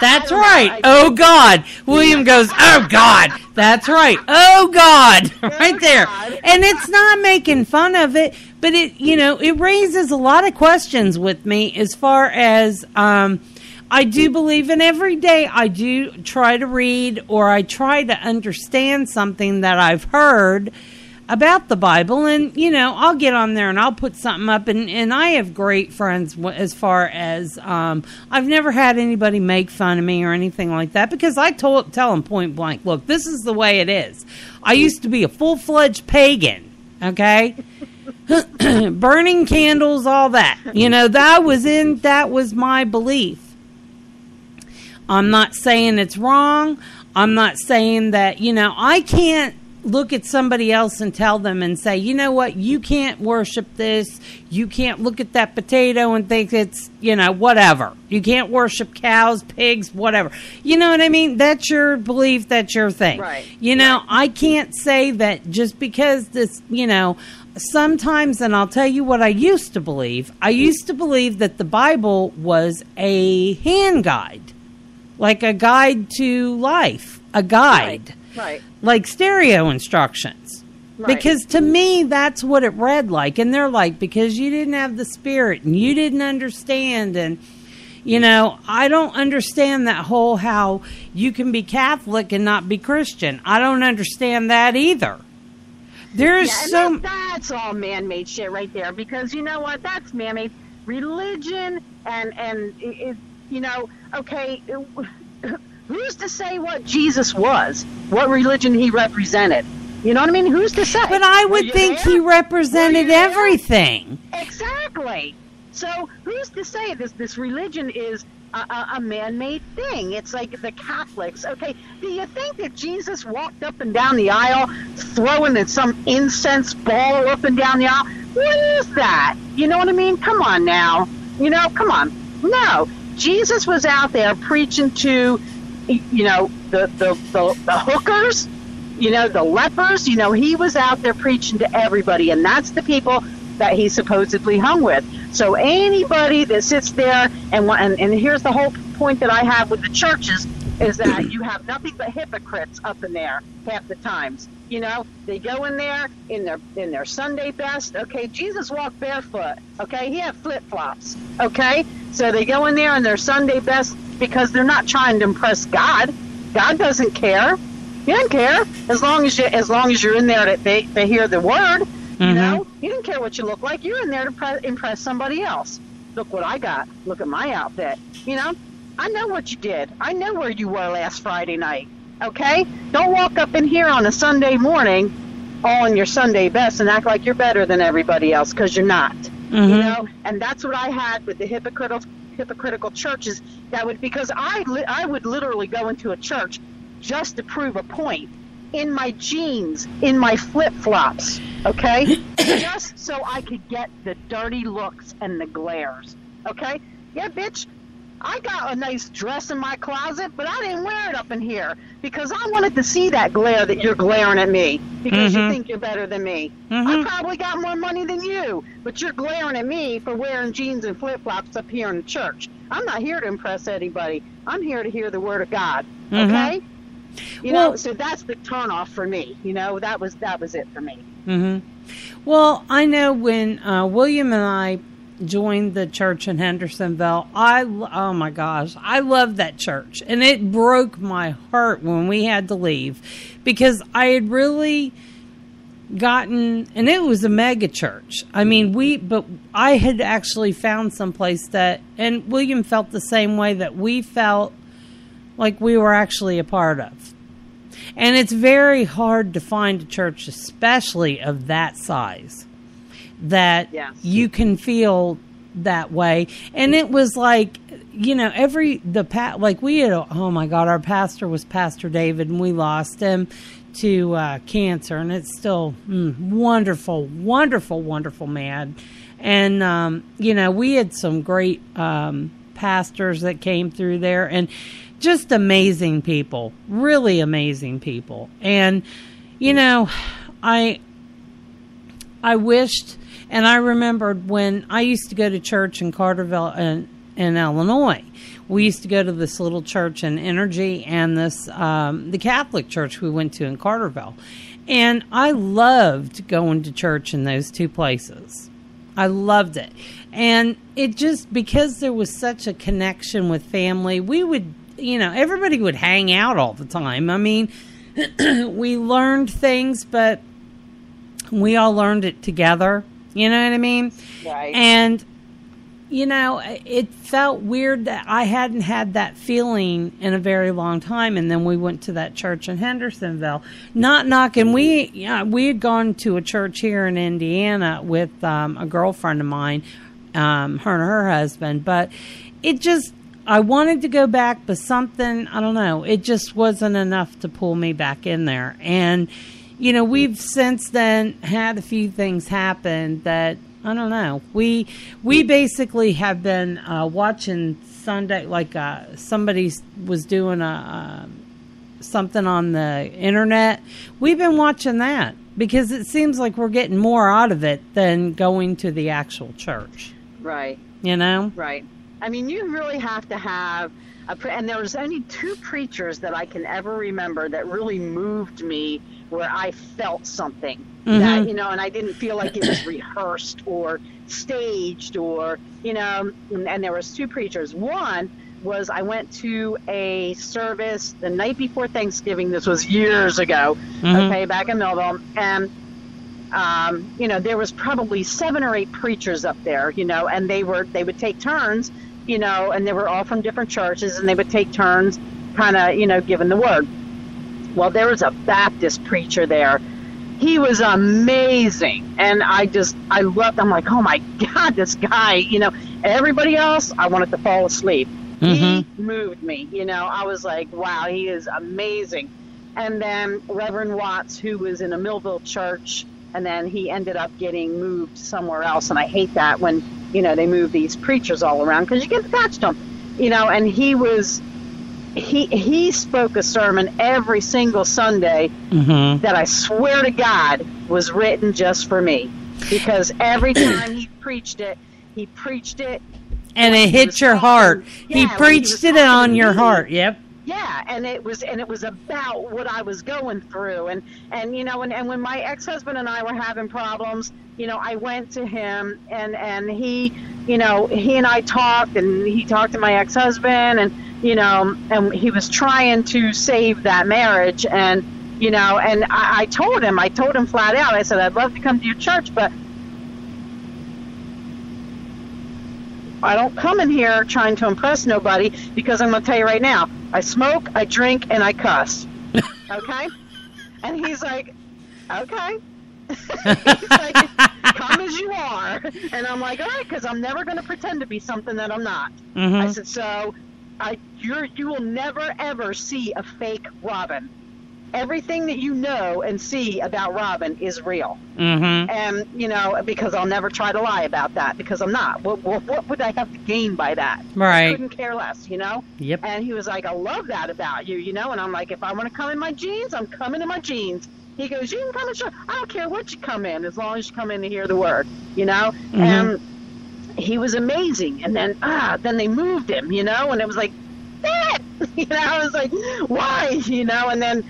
That's right. Oh, God. William goes, oh, God. That's right. Oh, God. Right there. And it's not making fun of it, but it raises a lot of questions with me as far as I do believe in every day I do try to read or I try to understand something that I've heard about the Bible, and I'll get on there and I'll put something up, and I have great friends as far as I've never had anybody make fun of me or anything like that, because I tell them point blank, look, this is the way it is. I used to be a full-fledged pagan, okay? Burning candles, all that. That was my belief. I'm not saying it's wrong. I'm not saying that, I can't look at somebody else and tell them and say, you know what, you can't worship this. You can't look at that potato and think it's, whatever. You can't worship cows, pigs, whatever. You know what I mean? That's your belief. That's your thing. Right. Right. I can't say that just because this, sometimes, and I'll tell you what I used to believe. I used to believe that the Bible was a hand guide, like a guide to life, a guide. Right. Like stereo instructions. Right. Because to me, that's what it read like. And they're like, because you didn't have the Spirit and you didn't understand. And, I don't understand that whole how you can be Catholic and not be Christian. I don't understand that either. There's that's all man-made shit right there. Because you know what? That's man-made. Religion and okay... Who's to say what Jesus was? What religion he represented? You know what I mean? Who's to say? But I would think he represented everything. Exactly. So who's to say this religion is a man-made thing. It's like the Catholics. Okay, do you think that Jesus walked up and down the aisle throwing some incense ball up and down the aisle? What is that? You know what I mean? Come on now. Come on. No, Jesus was out there preaching to, the hookers, the lepers. He was out there preaching to everybody, and that's the people that he supposedly hung with. So anybody that sits there and here's the whole point that I have with the churches is that you have nothing but hypocrites up in there half the times. They go in there in their Sunday best. Okay, Jesus walked barefoot. Okay, he had flip-flops. Okay, so they go in there in their Sunday best because they're not trying to impress God. God doesn't care. He doesn't care as long as you're in there to hear the word. He didn't care what you look like. You're in there to impress somebody else. Look what I got. Look at my outfit. I know what you did. I know where you were last Friday night. Okay? Don't walk up in here on a Sunday morning all in your Sunday best and act like you're better than everybody else, because you're not. And that's what I had with the hypocritical churches. Because I would literally go into a church just to prove a point. In my jeans, in my flip-flops, okay? Just so I could get the dirty looks and the glares, okay? Yeah, bitch, I got a nice dress in my closet, but I didn't wear it up in here because I wanted to see that glare that you're glaring at me because you think you're better than me. I probably got more money than you, but you're glaring at me for wearing jeans and flip-flops up here in the church. I'm not here to impress anybody. I'm here to hear the word of God, okay? So that's the turnoff for me. That was it for me. Well, I know when William and I joined the church in Hendersonville, oh my gosh, I loved that church. And it broke my heart when we had to leave because I had really gotten, and it was a mega church. I mean, but I had actually found someplace that, and William felt the same way, that we felt like we were actually a part of. And it's very hard to find a church, especially of that size, that you can feel that way. And it was like, we had, oh my God, our pastor was Pastor David, and we lost him to cancer, and it's still wonderful, wonderful, wonderful man. And, we had some great pastors that came through there, and just amazing people, really amazing people. And, I wished, and I remembered when I used to go to church in Carterville in Illinois. We used to go to this little church in Energy and the Catholic church we went to in Carterville. And I loved going to church in those two places. I loved it. And it just, because there was such a connection with family, we would, everybody would hang out all the time. I mean, we learned things, but we all learned it together. You know what I mean? Right. And, it felt weird that I hadn't had that feeling in a very long time. And then we went to that church in Hendersonville. Not knocking. We had gone to a church here in Indiana with a girlfriend of mine, her and her husband. But it just, I wanted to go back, but something, I don't know, it just wasn't enough to pull me back in there. And, we've since then had a few things happen that, I don't know. We basically have been watching Sunday, like somebody was doing something on the internet. We've been watching that because it seems like we're getting more out of it than going to the actual church. Right. Right. I mean, you really have to have and there was only two preachers that I can ever remember that really moved me, where I felt something that, and I didn't feel like it was rehearsed or staged or, and there was two preachers. One was, I went to a service the night before Thanksgiving. This was years ago, okay, back in Millville. And, there was probably 7 or 8 preachers up there, and they would take turns, and they were all from different churches, and they would take turns kind of, giving the word. Well, there was a Baptist preacher there. He was amazing. And I loved, I'm like, oh my God, this guy, everybody else, I wanted to fall asleep. He moved me. You know, I was like, wow, he is amazing. And then Reverend Watts, who was in a Millville church, and then he ended up getting moved somewhere else. And I hate that when, you know, they move these preachers all around because you get attached to them. You know, and he spoke a sermon every single Sunday that I swear to God was written just for me. Because every time he preached it, and it hit your heart. He preached it on your heart. Yep. Yeah, and it was about what I was going through, and you know, and when my ex-husband and I were having problems, you know, I went to him, and he, you know, he and I talked, and he talked to my ex-husband, and you know, and he was trying to save that marriage, and you know, and I told him flat out, I said, I'd love to come to your church, but I don't come in here trying to impress nobody, because I'm going to tell you right now, I smoke, I drink, and I cuss. Okay? And he's like, okay. He's like, come as you are. And I'm like, all right, because I'm never going to pretend to be something that I'm not. I said, so you will never, ever see a fake Robin. Everything that you know and see about Robin is real. And, you know, because I'll never try to lie about that, because I'm not. What would I have to gain by that? Right. I couldn't care less, you know? Yep. And he was like, I love that about you, you know? And I'm like, if I want to come in my jeans, I'm coming in my jeans. He goes, you can come in church. I don't care what you come in, as long as you come in to hear the word, you know? And he was amazing. And then they moved him, you know? And it was like, Dad! You know, I was like, why? You know, and then...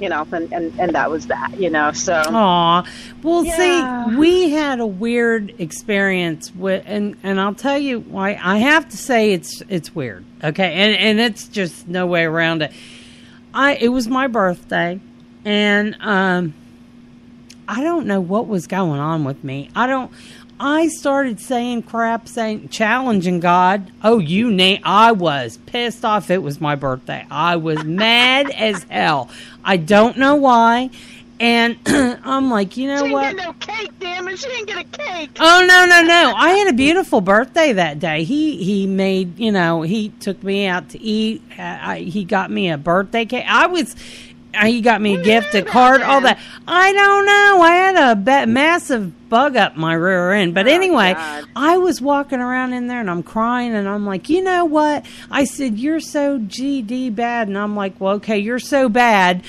you know, and that was that, you know, so. Aw. Well, see, we had a weird experience with, and I'll tell you why. I have to say it's weird, okay? And it's just no way around it. It was my birthday, and I don't know what was going on with me. I started saying crap, challenging God. Oh, I was pissed off. It was my birthday. I was mad as hell. I don't know why. And I'm like, you know what? She didn't get no cake, damn it. She didn't get a cake. Oh, no. I had a beautiful birthday that day. He made, you know, he took me out to eat. He got me a birthday cake. He got me a gift, a card, all that. I don't know. I had a massive bug up my rear end. But anyway, I was walking around in there, and I'm crying, and I'm like, you know what? I said, you're so GD bad. And I'm like, well, okay, you're so bad.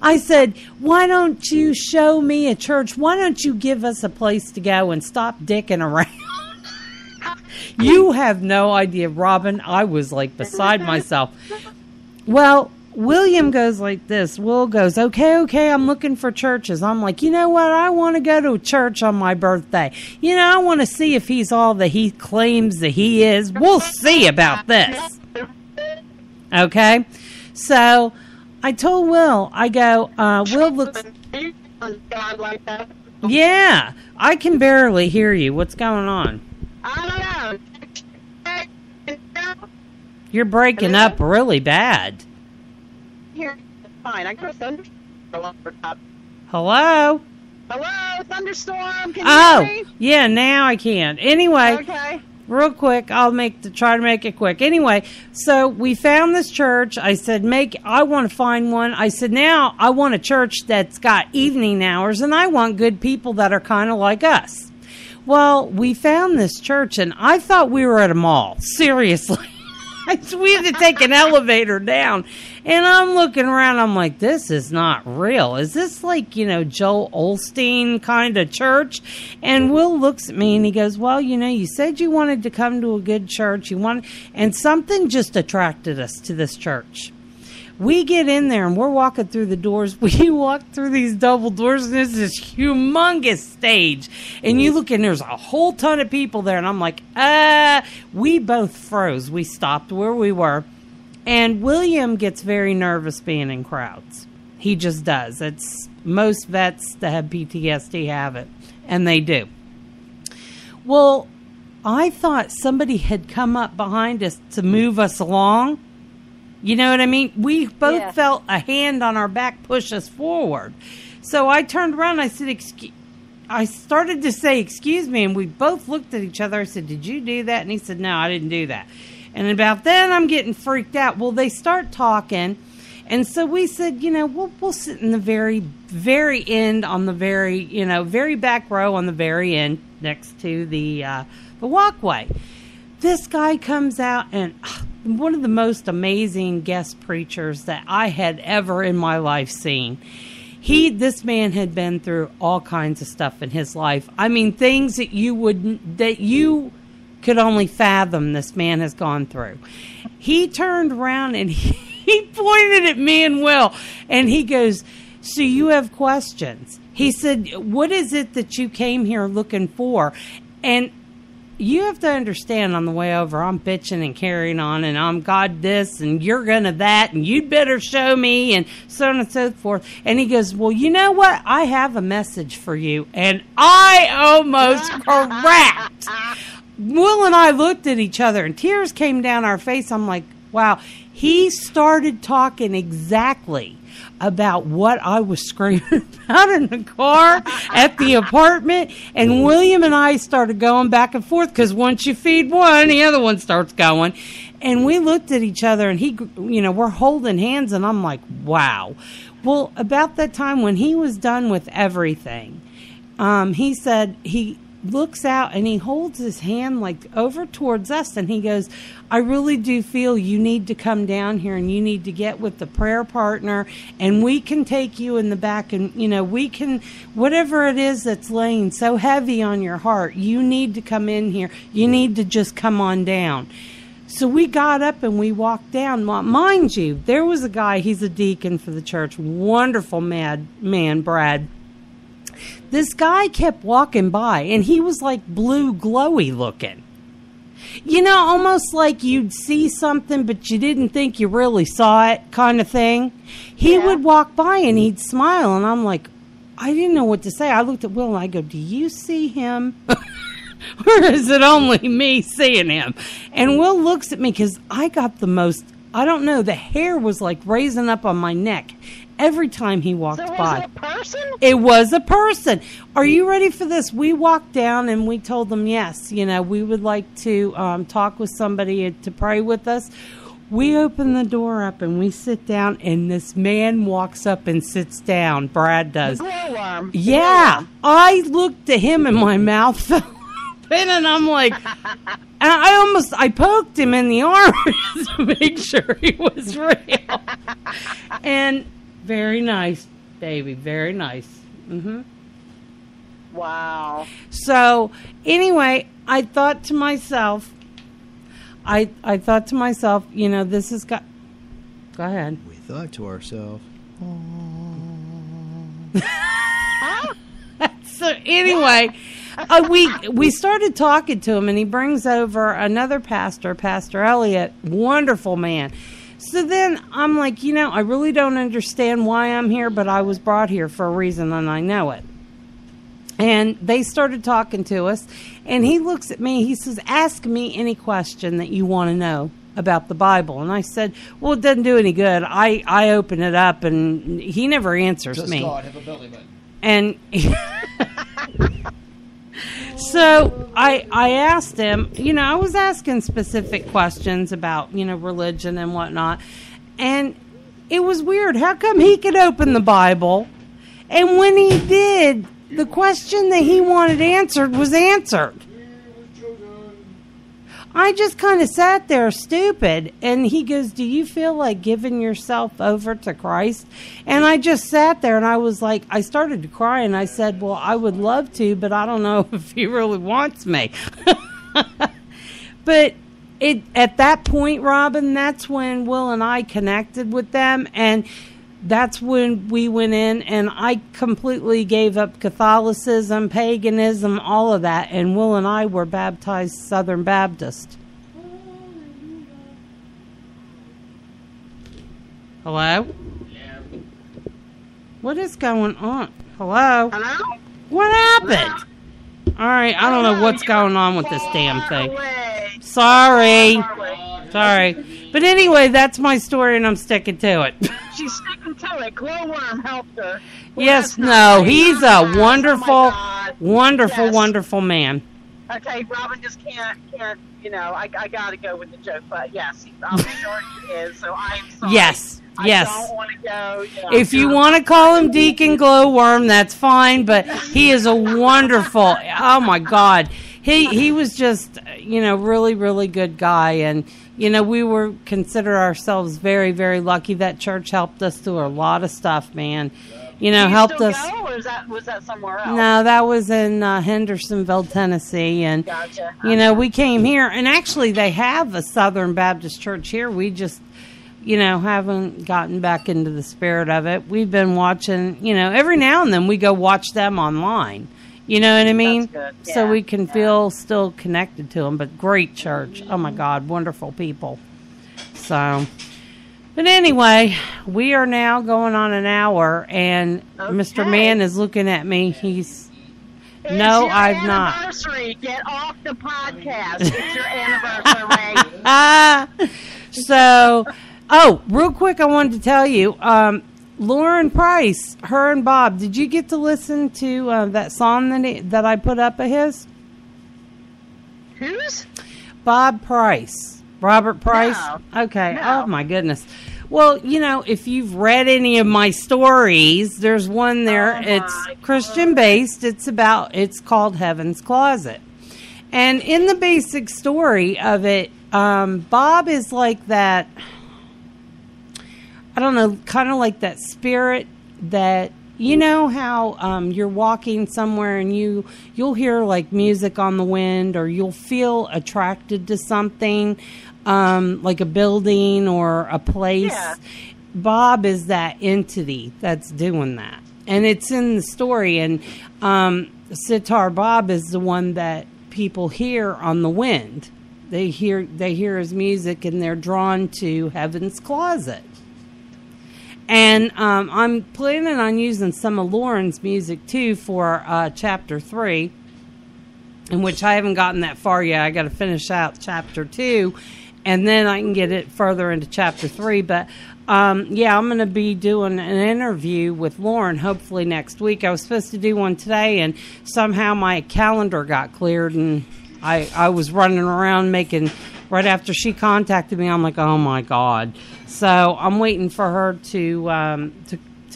I said, why don't you show me a church? Why don't you give us a place to go and stop dicking around? You have no idea, Robin. I was like beside myself. Well, William goes like this. Will goes, okay, I'm looking for churches. I'm like, you know what? I want to go to a church on my birthday. You know, I want to see if he's all that he claims that he is. We'll see about this. Okay? So, I told Will, I go, Will looks... Yeah, I can barely hear you. What's going on? I don't know. You're breaking up really bad. Here, fine. I got a thunderstorm. Hello? Hello, thunderstorm. Can you hear me? Yeah, now I can. Anyway, okay. Real quick, I'll try to make it quick. Anyway, so we found this church. I said, I want to find one. I said, now I want a church that's got evening hours, and I want good people that are kind of like us. Well, we found this church, and I thought we were at a mall. Seriously. We had to take an elevator down. And I'm looking around. I'm like, this is not real. Is this like, you know, Joel Osteen kind of church? And Will looks at me and he goes, well, you know, you said you wanted to come to a good church. And something just attracted us to this church. We get in there and we're walking through the doors. We walk through these double doors and there's this humongous stage. And you look and there's a whole ton of people there. And I'm like, we both froze. We stopped where we were. And William gets very nervous being in crowds. He just does. It's most vets that have PTSD have it. And they do. Well, I thought somebody had come up behind us to move us along. You know what I mean? We both felt a hand on our back push us forward. So I turned around and I said, I started to say, excuse me, and we both looked at each other. I said, did you do that? And he said, no, I didn't do that. And about then, I'm getting freaked out. Well, they start talking. And so we said, we'll sit in the very, very end on the very, very back row on the very end next to the walkway. This guy comes out, and one of the most amazing guest preachers that I had ever in my life seen. This man had been through all kinds of stuff in his life. I mean, things that you could only fathom this man has gone through. He turned around and he pointed at me and Will, and he goes, so you have questions. He said, what is it that you came here looking for? And you have to understand, on the way over, I'm bitching and carrying on, and I'm God this, and you're gonna that, and you'd better show me, and so on and so forth. And he goes, well, you know what? I have a message for you. And I almost cracked. Will and I looked at each other, and tears came down our face. I'm like, wow. He started talking exactly about what I was screaming about in the car at the apartment, and William and I started going back and forth, because once you feed one, the other one starts going. And we looked at each other, and we're holding hands, and I'm like, wow. Well, about that time when he was done with everything, he said he looks out and he holds his hand like over towards us, and he goes, I really do feel you need to come down here, and you need to get with the prayer partner, and we can take you in the back, and we can, whatever it is that's laying so heavy on your heart, you need to come in here, you need to just come on down. So we got up and we walked down. Mind you, there was a guy, he's a deacon for the church, wonderful man, Brad. This guy kept walking by, and he was like blue glowy looking. Almost like you'd see something, but you didn't think you really saw it, kind of thing. He would walk by, and he'd smile, and I'm like, I didn't know what to say. I looked at Will, and I go, do you see him? Or is it only me seeing him? And Will looks at me, because I got the most, I don't know, the hair was like raising up on my neck every time he walked by. Was it a person? It was a person. Are you ready for this? We walked down and we told them, yes, we would like to talk with somebody to pray with us. We open the door up and we sit down, and this man walks up and sits down. Brad does. Glow-worm. Yeah. I looked at him and my mouth fell open, and I'm like, and I poked him in the arm to make sure he was real. And very nice, baby. Very nice. Mm-hmm. Wow. So, anyway, I thought to myself, this has got... Go ahead. We thought to ourselves... So, anyway, we started talking to him, and he brings over another pastor, Pastor Elliott, wonderful man. So then I'm like, I really don't understand why I'm here, but I was brought here for a reason, and I know it. And they started talking to us, and he looks at me, he says, ask me any question that you want to know about the Bible. And I said, well, it doesn't do any good. I open it up, and he never answers Does me. God have a belly button? And so I asked him, I was asking specific questions about, religion and whatnot. And it was weird. How come he could open the Bible, and when he did, the question that he wanted answered was answered? I just kind of sat there stupid, and he goes, do you feel like giving yourself over to Christ? And I just sat there, and I was like, I started to cry, and I said, well, I would love to, but I don't know if he really wants me. But at that point, Robin, that's when Will and I connected with them, and that's when we went in, and I completely gave up Catholicism, paganism, all of that, and Will and I were baptized Southern Baptist. Hello? Yeah. What is going on? Hello? Hello? What happened? All right, I don't know what's going on with this damn thing. Sorry. But anyway, that's my story, and I'm sticking to it. she's sticking to it. Glowworm helped her. Well, yes, no, he's a wonderful, wonderful, yes. wonderful man. Okay, Robin just can't, I got to go with the joke, but yes, I'm sure he is, so I'm sorry. Yes, yes. I don't want to go. If you want to call him Deacon Glowworm, that's fine, but he is a wonderful, oh my God. He was just, really, really good guy, and, we consider ourselves very, very lucky. That church helped us through a lot of stuff, man. Helped us. Go, or was that somewhere else? No, that was in Hendersonville, Tennessee, and gotcha. we came here, and actually they have a Southern Baptist church here. We just, haven't gotten back into the spirit of it. We've been watching, every now and then we go watch them online. You know what I mean? That's good. Yeah, so we can feel still connected to them. But great church. Oh my God, wonderful people. So. But anyway, we are now going on an hour, and okay. Mr. Man is looking at me. It's I've your not. Anniversary. Get off the podcast. It's your anniversary. So, real quick, I wanted to tell you, Lauren Price, her and Bob, did you get to listen to that song that I put up of his? Whose? Bob Price. Robert Price? No. Okay. No. Oh, my goodness. Well, if you've read any of my stories, there's one there. It's Christian-based. It's called Heaven's Closet. And in the basic story of it, Bob is like that, I don't know, kind of like that spirit that, how you're walking somewhere and you'll hear like music on the wind, or you'll feel attracted to something, like a building or a place. Yeah. Bob is that entity that's doing that. And it's in the story. And Sitar Bob is the one that people hear on the wind. They hear his music, and they're drawn to Heaven's Closet. And I'm planning on using some of Lauren's music, too, for Chapter 3, in which I haven't gotten that far yet. I got to finish out Chapter 2, and then I can get it further into Chapter 3. But, I'm going to be doing an interview with Lauren, hopefully next week. I was supposed to do one today, and somehow my calendar got cleared, and I was running around right after she contacted me, I'm like, oh, my God. So I'm waiting for her to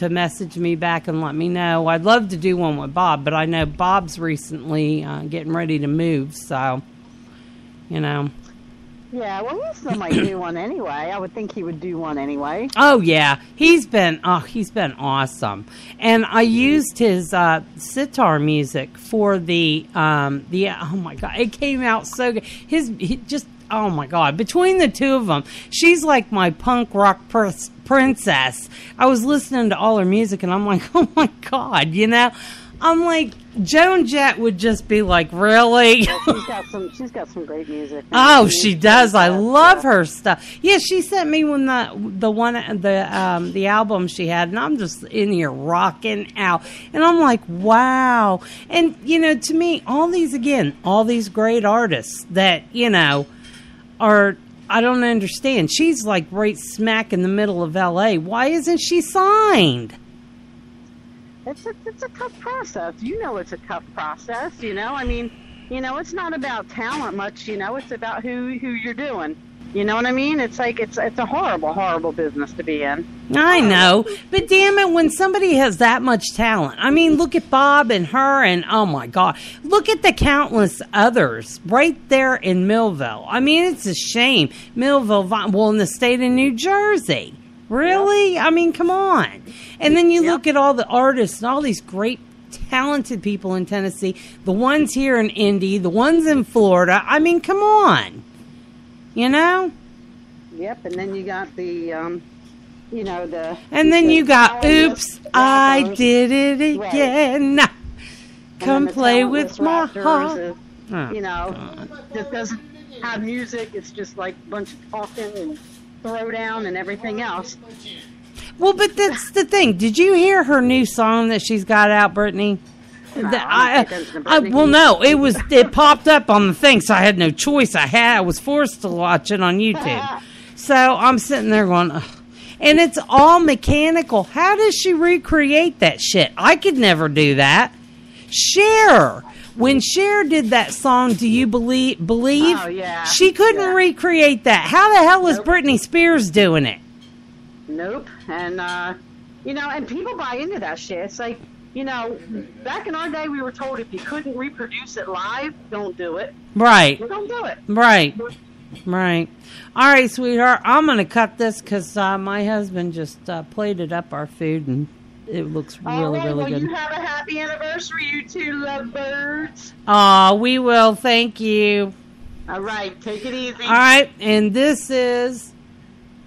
message me back and let me know. I'd love to do one with Bob, but I know Bob's recently getting ready to move, so, Yeah, well, he still might do one anyway. I would think he would do one anyway. Oh, yeah. He's been awesome. And I used his sitar music for the oh, my God. It came out so good. Oh, my God. Between the two of them, she's like my punk rock princess. I was listening to all her music, and I'm like, oh, my God, I'm like, Joan Jett would just be like, really? Yeah, she's got some great music. Oh, she does. I love her stuff. Yeah, she sent me the album she had, and I'm just in here rocking out. And I'm like, wow. And, to me, all these great artists that, are, I don't understand. She's like right smack in the middle of L.A. Why isn't she signed? It's a tough process. It's a tough process, I mean, it's not about talent much, it's about who you're doing. You know what I mean? It's like, it's a horrible, horrible business to be in. I know. But damn it, when somebody has that much talent, I mean, look at Bob and her and, oh my God, look at the countless others right there in Millville. I mean, it's a shame. Millville, in the state of New Jersey. Really? Yep. I mean, come on. And then you look at all the artists and all these great, talented people in Tennessee, the ones here in Indy, the ones in Florida. I mean, come on. Yep, and then you got the, And then you got, oops, I did it again. Right. Come play with my heart. Just doesn't have music. It's just like a bunch of talking and throwdown and everything else. Well, but that's the thing. Did you hear her new song that she's got out, Brittany? Well, no, it popped up on the thing, so I had no choice. I was forced to watch it on YouTube. So I'm sitting there going, ugh. and it's all mechanical. How does she recreate that shit? I could never do that. Cher. When Cher did that song, Do You Believe? Oh, yeah. She couldn't recreate that. How the hell is Britney Spears doing it? Nope. And, and people buy into that shit. It's like, back in our day, we were told if you couldn't reproduce it live, don't do it. Right. Don't do it. Right. Right. All right, sweetheart. I'm going to cut this because my husband just plated up our food, and it looks really, really good. You have a happy anniversary, you two lovebirds. Aw, we will. Thank you. All right. Take it easy. All right. And this is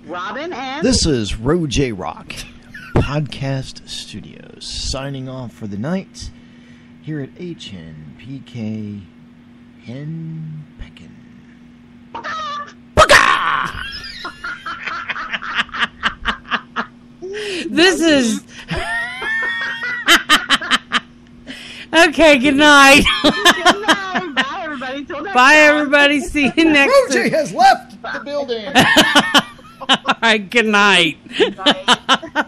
Robin and... This is RoJa Roxz Podcast Studios signing off for the night here at HNPK Hen Peckin. This is... Okay, good night. Good night. Bye, everybody. Till next Bye, time. everybody. See you next RoJa week. has left the building. All right, good night. Bye.